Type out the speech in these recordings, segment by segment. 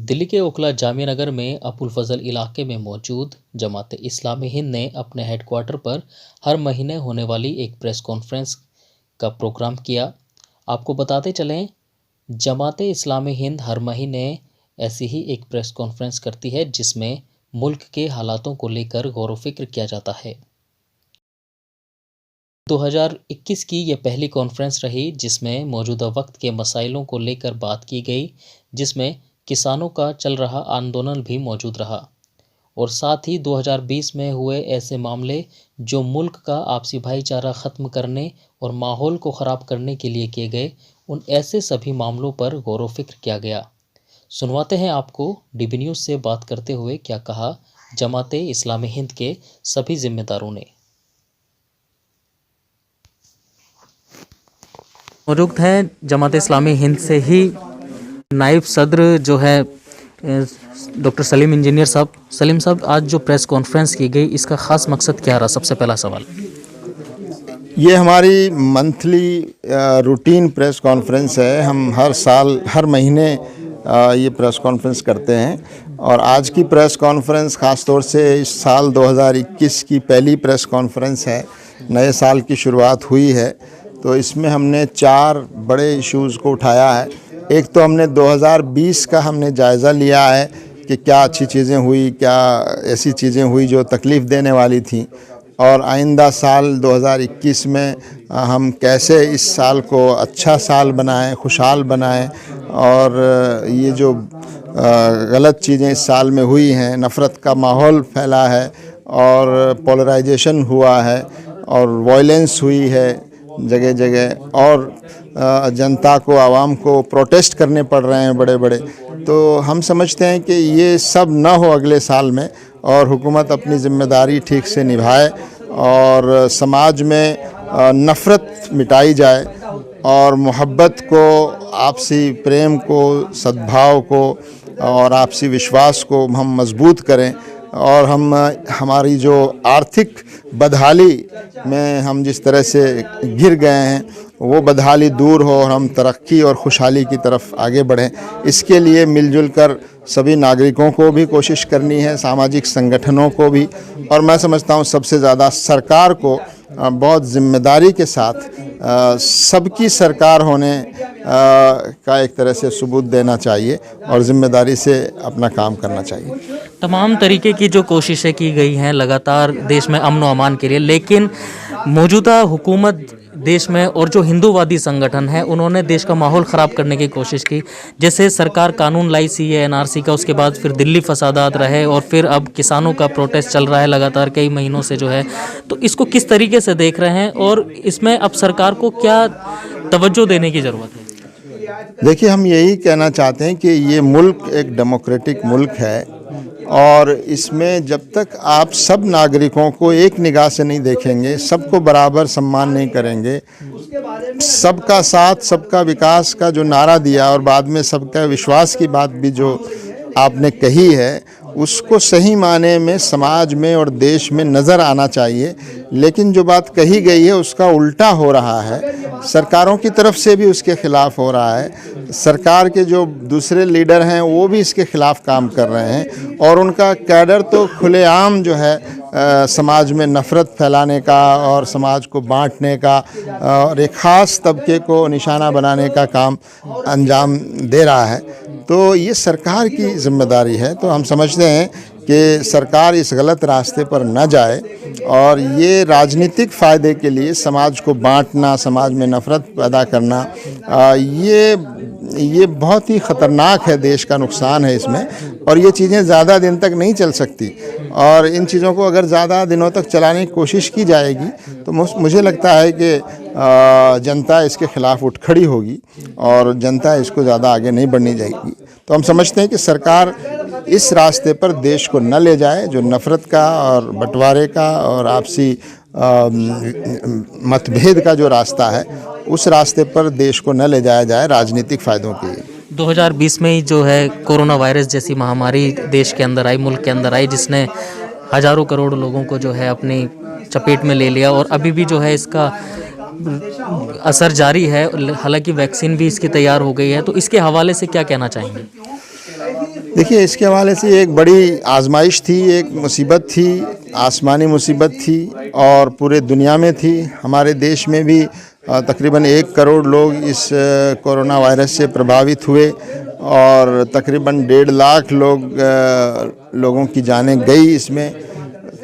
दिल्ली के ओखला जामिया नगर में अबुल फजल इलाके में मौजूद जमात इस्लामी हिंद ने अपने हेडक्वार्टर पर हर महीने होने वाली एक प्रेस कॉन्फ्रेंस का प्रोग्राम किया। आपको बताते चलें, जमात इस्लामी हिंद हर महीने ऐसी ही एक प्रेस कॉन्फ्रेंस करती है जिसमें मुल्क के हालातों को लेकर गौर व फिक्र किया जाता है। 2021 की यह पहली कॉन्फ्रेंस रही जिसमें मौजूदा वक्त के मसाइलों को लेकर बात की गई, जिसमें किसानों का चल रहा आंदोलन भी मौजूद रहा और साथ ही 2020 में हुए ऐसे मामले जो मुल्क का आपसी भाईचारा ख़त्म करने और माहौल को ख़राब करने के लिए किए गए, उन ऐसे सभी मामलों पर गौर व फिक्र किया गया। सुनवाते हैं आपको डीबी न्यूज़ से बात करते हुए क्या कहा जमात इस्लामी हिंद के सभी जिम्मेदारों ने। मौजूद हैं जमात इस्लामी हिंद से ही नायब सदर जो है डॉक्टर सलीम इंजीनियर साहब। सलीम साहब, आज जो प्रेस कॉन्फ्रेंस की गई इसका ख़ास मकसद क्या रहा? सबसे पहला सवाल। ये हमारी मंथली रूटीन प्रेस कॉन्फ्रेंस है। हम हर साल हर महीने ये प्रेस कॉन्फ्रेंस करते हैं और आज की प्रेस कॉन्फ्रेंस ख़ास तौर से इस साल 2021 की पहली प्रेस कॉन्फ्रेंस है। नए साल की शुरुआत हुई है तो इसमें हमने 4 बड़े इश्यूज़ को उठाया है। एक तो हमने 2020 का हमने जायज़ा लिया है कि क्या अच्छी चीज़ें हुई, क्या ऐसी चीज़ें हुई जो तकलीफ़ देने वाली थी, और आइंदा साल 2021 में हम कैसे इस साल को अच्छा साल बनाएं, खुशहाल बनाएं। और ये जो गलत चीज़ें इस साल में हुई हैं, नफ़रत का माहौल फैला है और पोलराइजेशन हुआ है और वायलेंस हुई है जगह जगह, और जनता को, आवाम को प्रोटेस्ट करने पड़ रहे हैं बड़े बड़े। तो हम समझते हैं कि ये सब ना हो अगले साल में और हुकूमत अपनी ज़िम्मेदारी ठीक से निभाए और समाज में नफ़रत मिटाई जाए और मोहब्बत को, आपसी प्रेम को, सद्भाव को और आपसी विश्वास को हम मजबूत करें। और हमारी जो आर्थिक बदहाली में हम जिस तरह से गिर गए हैं वो बदहाली दूर हो और हम तरक्की और खुशहाली की तरफ आगे बढ़ें। इसके लिए मिलजुल कर सभी नागरिकों को भी कोशिश करनी है, सामाजिक संगठनों को भी, और मैं समझता हूँ सबसे ज़्यादा सरकार को बहुत ज़िम्मेदारी के साथ सबकी सरकार होने का एक तरह से सबूत देना चाहिए और ज़िम्मेदारी से अपना काम करना चाहिए। तमाम तरीके की जो कोशिशें की गई हैं लगातार देश में अमन व अमान के लिए, लेकिन मौजूदा हुकूमत देश में और जो हिंदूवादी संगठन है उन्होंने देश का माहौल ख़राब करने की कोशिश की। जैसे सरकार कानून लाई CAA NRC का, उसके बाद फिर दिल्ली फसादात रहे और फिर अब किसानों का प्रोटेस्ट चल रहा है लगातार कई महीनों से जो है। तो इसको किस तरीके से देख रहे हैं और इसमें अब सरकार को क्या तवज्जो देने की ज़रूरत है? देखिए, हम यही कहना चाहते हैं कि ये मुल्क एक डेमोक्रेटिक मुल्क है और इसमें जब तक आप सब नागरिकों को एक निगाह से नहीं देखेंगे, सबको बराबर सम्मान नहीं करेंगे, सबका साथ सबका विकास का जो नारा दिया और बाद में सबका विश्वास की बात भी जो आपने कही है, उसको सही माने में समाज में और देश में नज़र आना चाहिए। लेकिन जो बात कही गई है उसका उल्टा हो रहा है, सरकारों की तरफ से भी उसके ख़िलाफ़ हो रहा है। सरकार के जो दूसरे लीडर हैं वो भी इसके ख़िलाफ़ काम कर रहे हैं और उनका कैडर तो खुलेआम जो है समाज में नफ़रत फैलाने का और समाज को बांटने का और एक ख़ास तबके को निशाना बनाने का काम अंजाम दे रहा है। तो ये सरकार की ज़िम्मेदारी है। तो हम समझते हैं कि सरकार इस गलत रास्ते पर न जाए और ये राजनीतिक फ़ायदे के लिए समाज को बांटना, समाज में नफ़रत पैदा करना, ये बहुत ही ख़तरनाक है, देश का नुकसान है इसमें, और ये चीज़ें ज़्यादा दिन तक नहीं चल सकती। और इन चीज़ों को अगर ज़्यादा दिनों तक चलाने की कोशिश की जाएगी तो मुझे लगता है कि जनता इसके ख़िलाफ़ उठ खड़ी होगी और जनता इसको ज़्यादा आगे नहीं बढ़नी जाएगी। तो हम समझते हैं कि सरकार इस रास्ते पर देश को न ले जाए जो नफ़रत का और बंटवारे का और आपसी मतभेद का जो रास्ता है, उस रास्ते पर देश को न ले जाया जाए राजनीतिक फ़ायदों के लिए। 2020 में ही जो है कोरोना वायरस जैसी महामारी देश के अंदर आई, मुल्क के अंदर आई, जिसने हज़ारों करोड़ लोगों को जो है अपनी चपेट में ले लिया और अभी भी जो है इसका असर जारी है। हालांकि वैक्सीन भी इसकी तैयार हो गई है, तो इसके हवाले से क्या कहना चाहेंगे? देखिए, इसके हवाले से एक बड़ी आजमाइश थी, एक मुसीबत थी, आसमानी मुसीबत थी और पूरे दुनिया में थी। हमारे देश में भी तकरीबन 1 करोड़ लोग इस कोरोना वायरस से प्रभावित हुए और तकरीबन 1.5 लाख लोगों की जानें गई इसमें।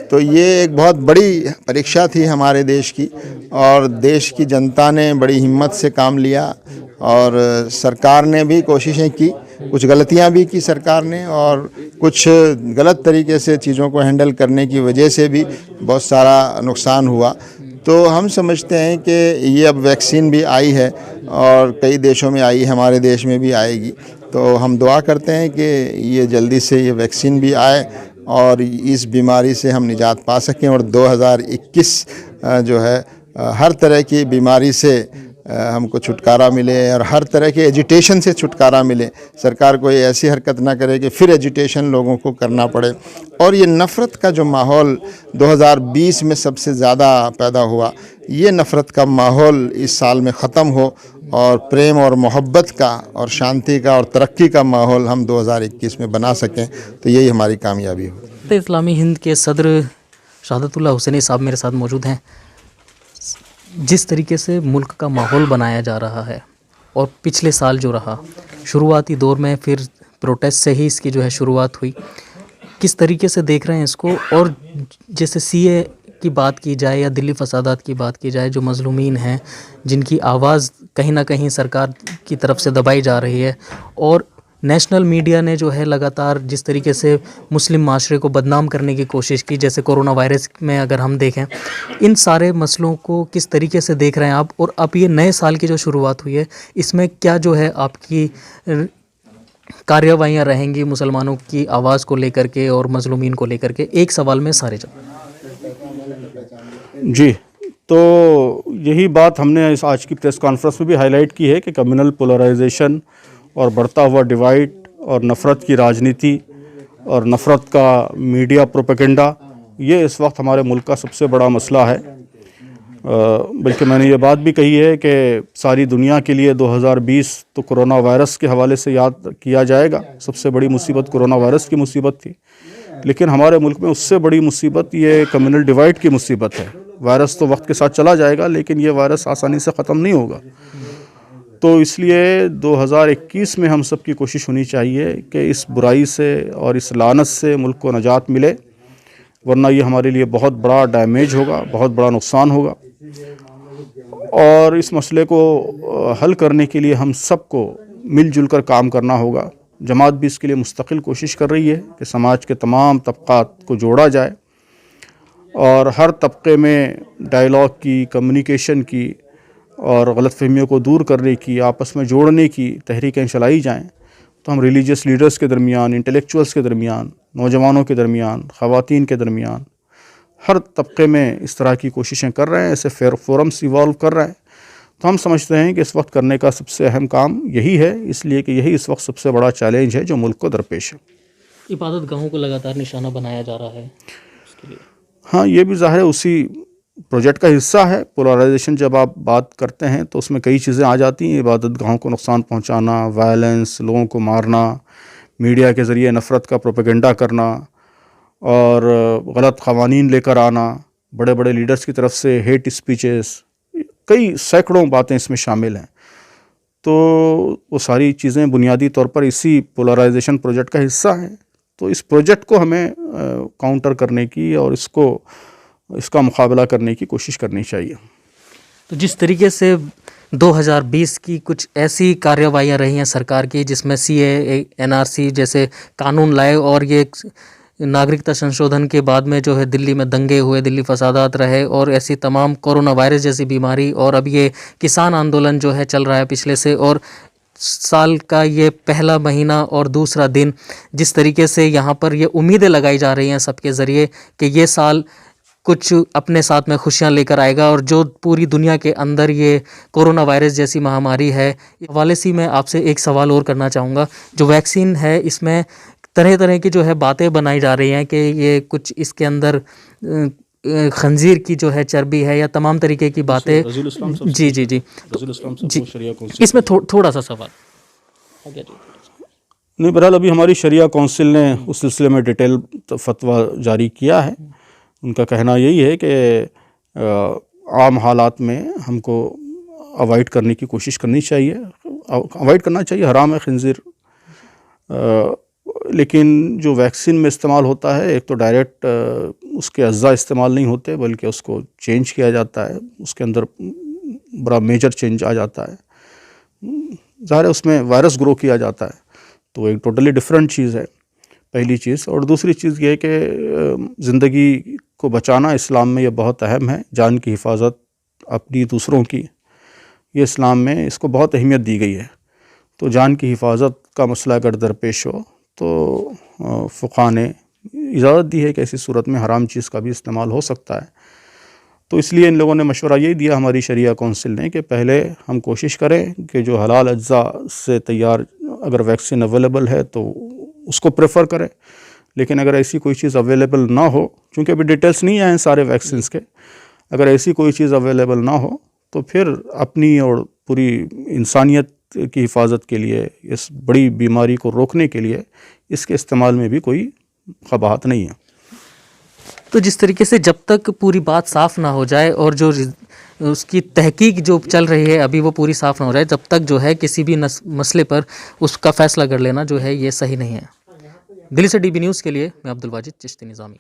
तो ये एक बहुत बड़ी परीक्षा थी हमारे देश की और देश की जनता ने बड़ी हिम्मत से काम लिया और सरकार ने भी कोशिशें की, कुछ गलतियां भी की सरकार ने और कुछ गलत तरीके से चीज़ों को हैंडल करने की वजह से भी बहुत सारा नुकसान हुआ। तो हम समझते हैं कि ये अब वैक्सीन भी आई है और कई देशों में आई है, हमारे देश में भी आएगी। तो हम दुआ करते हैं कि ये जल्दी से ये वैक्सीन भी आए और इस बीमारी से हम निजात पा सकें और 2021 जो है हर तरह की बीमारी से हमको छुटकारा मिले और हर तरह के एजिटेशन से छुटकारा मिले। सरकार कोई ऐसी हरकत ना करे कि फिर एजिटेशन लोगों को करना पड़े और ये नफ़रत का जो माहौल 2020 में सबसे ज़्यादा पैदा हुआ, ये नफ़रत का माहौल इस साल में ख़त्म हो और प्रेम और मोहब्बत का और शांति का और तरक्की का माहौल हम 2021 में बना सकें, तो यही हमारी कामयाबी हो। इस्लामी हिंद के सदर शहादतुल्लाह हुसैनी साहब मेरे साथ मौजूद हैं। जिस तरीके से मुल्क का माहौल बनाया जा रहा है और पिछले साल जो रहा, शुरुआती दौर में फिर प्रोटेस्ट से ही इसकी जो है शुरुआत हुई, किस तरीके से देख रहे हैं इसको? और जैसे सीए की बात की जाए या दिल्ली फसादात की बात की जाए, जो मजलूमीन हैं जिनकी आवाज़ कहीं ना कहीं सरकार की तरफ से दबाई जा रही है और नेशनल मीडिया ने जो है लगातार जिस तरीके से मुस्लिम माशरे को बदनाम करने की कोशिश की, जैसे कोरोना वायरस में अगर हम देखें, इन सारे मसलों को किस तरीके से देख रहे हैं आप? और अब ये नए साल की जो शुरुआत हुई है, इसमें क्या जो है आपकी कार्रवाइयाँ रहेंगी मुसलमानों की आवाज़ को लेकर के और मजलूमीन को लेकर के? एक सवाल में सारे जी, तो यही बात हमने इस आज की प्रेस कॉन्फ्रेंस में भी हाईलाइट की है कि कम्युनल पोलराइजेशन और बढ़ता हुआ डिवाइड और नफ़रत की राजनीति और नफ़रत का मीडिया प्रोपेगेंडा, ये इस वक्त हमारे मुल्क का सबसे बड़ा मसला है। बल्कि मैंने ये बात भी कही है कि सारी दुनिया के लिए 2020 तो कोरोना वायरस के हवाले से याद किया जाएगा। सबसे बड़ी मुसीबत कोरोना वायरस की मुसीबत थी, लेकिन हमारे मुल्क में उससे बड़ी मुसीबत ये कम्युनल डिवाइड की मुसीबत है। वायरस तो वक्त के साथ चला जाएगा, लेकिन ये वायरस आसानी से ख़त्म नहीं होगा। तो इसलिए 2021 में हम सब की कोशिश होनी चाहिए कि इस बुराई से और इस लानत से मुल्क को नजात मिले, वरना ये हमारे लिए बहुत बड़ा डैमेज होगा, बहुत बड़ा नुकसान होगा। और इस मसले को हल करने के लिए हम सबको मिलजुल कर काम करना होगा। जमात भी इसके लिए मुस्तकिल कोशिश कर रही है कि समाज के तमाम तबक़ात को जोड़ा जाए और हर तबके में डायलॉग की, कम्युनिकेशन की और गलतफहमियों को दूर करने की, आपस में जोड़ने की तहरीकें चलाई जाएं। तो हम रिलीजियस लीडर्स के दरमियान, इंटेलेक्चुअल्स के दरमियान, नौजवानों के दरमियान, ख़वातीन के दरमियान, हर तबके में इस तरह की कोशिशें कर रहे हैं, ऐसे फोरम्स इवॉल्व कर रहे हैं। तो हम समझते हैं कि इस वक्त करने का सबसे अहम काम यही है, इसलिए कि यही इस वक्त सबसे बड़ा चैलेंज है जो मुल्क को दरपेश है। इबादत गाहों को लगातार निशाना बनाया जा रहा है उसके लिए। हाँ, ये भी ज़ाहिर है उसी प्रोजेक्ट का हिस्सा है। पोलराइजेशन जब आप बात करते हैं तो उसमें कई चीज़ें आ जाती हैं। इबादत गाहों को नुकसान पहुंचाना, वायलेंस, लोगों को मारना, मीडिया के ज़रिए नफ़रत का प्रोपेगेंडा करना और गलत क़वानीन लेकर आना, बड़े बड़े लीडर्स की तरफ से हेट स्पीचेस, कई सैकड़ों बातें इसमें शामिल हैं। तो वो सारी चीज़ें बुनियादी तौर पर इसी पोलराइजेशन प्रोजेक्ट का हिस्सा हैं। तो इस प्रोजेक्ट को हमें काउंटर करने की और इसका मुकाबला करने की कोशिश करनी चाहिए। तो जिस तरीके से 2020 की कुछ ऐसी कार्रवाइयाँ रही हैं सरकार की, जिसमें सीए, एनआरसी जैसे कानून लाए और ये नागरिकता संशोधन के बाद में जो है दिल्ली में दंगे हुए, दिल्ली फसादात रहे और ऐसी तमाम कोरोना वायरस जैसी बीमारी, और अब ये किसान आंदोलन जो है चल रहा है पिछले से, और साल का ये पहला महीना और दूसरा दिन, जिस तरीके से यहाँ पर ये उम्मीदें लगाई जा रही हैं सबके ज़रिए कि ये साल कुछ अपने साथ में खुशियाँ लेकर आएगा, और जो पूरी दुनिया के अंदर ये कोरोना वायरस जैसी महामारी है। इस हवाले से मैं आपसे एक सवाल और करना चाहूँगा। जो वैक्सीन है, इसमें तरह तरह की जो है बातें बनाई जा रही हैं कि ये कुछ इसके अंदर खंजीर की जो है चर्बी है या तमाम तरीके की बातें। जी जी जी जी, इसमें थोड़ा सा सवाल। नहीं, बहरहाल अभी हमारी शरिया काउंसिल ने उस सिलसिले में डिटेल फतवा जारी किया है। उनका कहना यही है कि आम हालात में हमको अवॉइड करने की कोशिश करनी चाहिए, अवॉइड करना चाहिए, हराम है खंजीर। लेकिन जो वैक्सीन में इस्तेमाल होता है, एक तो डायरेक्ट उसके अज्जा इस्तेमाल नहीं होते, बल्कि उसको चेंज किया जाता है, उसके अंदर बड़ा मेजर चेंज आ जाता है, ज़ाहिर है उसमें वायरस ग्रो किया जाता है, तो एक टोटली डिफरेंट चीज़ है, पहली चीज़। और दूसरी चीज़ ये है कि ज़िंदगी को बचाना इस्लाम में ये बहुत अहम है, जान की हिफाजत अपनी दूसरों की, ये इस्लाम में इसको बहुत अहमियत दी गई है। तो जान की हिफाजत का मसला अगर दरपेश हो तो फ़ुक़हा ने इजाज़त दी है कि ऐसी सूरत में हराम चीज़ का भी इस्तेमाल हो सकता है। तो इसलिए इन लोगों ने मशवरा ये दिया हमारी शरिया काउंसिल ने कि पहले हम कोशिश करें कि जो हलाल अज्जा से तैयार अगर वैक्सीन अवेलेबल है तो उसको प्रेफर करें, लेकिन अगर ऐसी कोई चीज़ अवेलेबल ना हो, चूँकि अभी डिटेल्स नहीं आए हैं सारे वैक्सीन्स के, अगर ऐसी कोई चीज़ अवेलेबल ना हो तो फिर अपनी और पूरी इंसानियत की हिफाजत के लिए, इस बड़ी बीमारी को रोकने के लिए इसके इस्तेमाल में भी कोई क़बाहत नहीं है। तो जिस तरीके से जब तक पूरी बात साफ़ ना हो जाए और जो उसकी तहकीक जो चल रही है अभी वो पूरी साफ़ ना हो जाए, जब तक जो है किसी भी मसले पर उसका फ़ैसला कर लेना जो है ये सही नहीं है। दिल्ली से DB न्यूज़ के लिए मैं अब्दुल वाजिद चिश्ती निज़ामी।